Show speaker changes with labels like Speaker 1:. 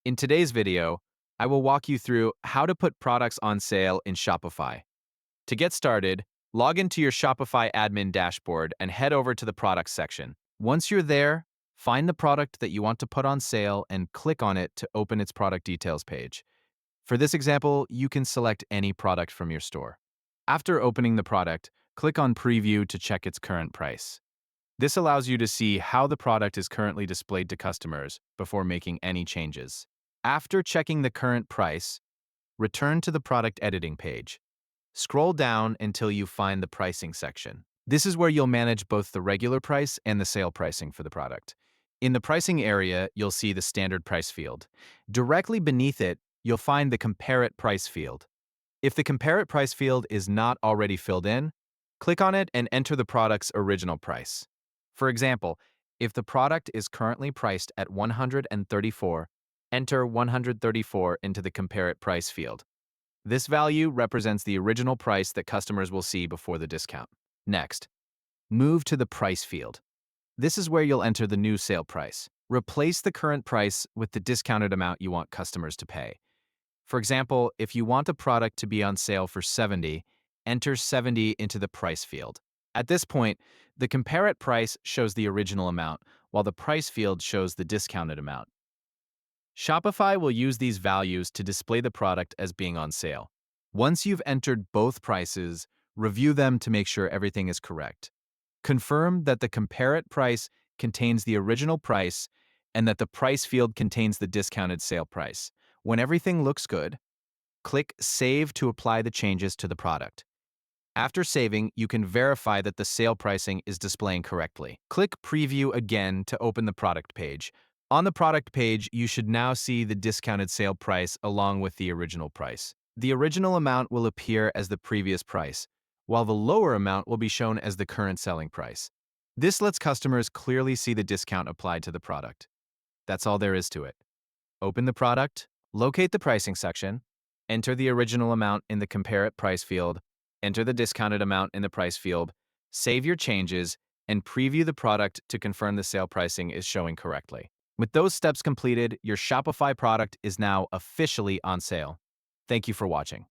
Speaker 1: In today's video, I will walk you through how to put products on sale in Shopify. To get started, log into your Shopify admin dashboard and head over to the products section. Once you're there, find the product that you want to put on sale and click on it to open its product details page. For this example, you can select any product from your store. After opening the product, click on Preview to check its current price. This allows you to see how the product is currently displayed to customers before making any changes. After checking the current price, return to the product editing page. Scroll down until you find the pricing section. This is where you'll manage both the regular price and the sale pricing for the product. In the pricing area, you'll see the standard price field. Directly beneath it, you'll find the compare it price field. If the compare it price field is not already filled in, click on it and enter the product's original price. For example, if the product is currently priced at 134, enter 134 into the compare it price field. This value represents the original price that customers will see before the discount. Next, move to the price field. This is where you'll enter the new sale price. Replace the current price with the discounted amount you want customers to pay. For example, if you want a product to be on sale for 70, enter 70 into the price field. At this point, the compare it price shows the original amount, while the price field shows the discounted amount. Shopify will use these values to display the product as being on sale. Once you've entered both prices, review them to make sure everything is correct. Confirm that the compare it price contains the original price and that the price field contains the discounted sale price. When everything looks good, click Save to apply the changes to the product. After saving, you can verify that the sale pricing is displaying correctly. Click Preview again to open the product page. On the product page, you should now see the discounted sale price along with the original price. The original amount will appear as the previous price, while the lower amount will be shown as the current selling price. This lets customers clearly see the discount applied to the product. That's all there is to it. Open the product, locate the pricing section, enter the original amount in the compare it price field, enter the discounted amount in the price field, save your changes, and preview the product to confirm the sale pricing is showing correctly. With those steps completed, your Shopify product is now officially on sale. Thank you for watching.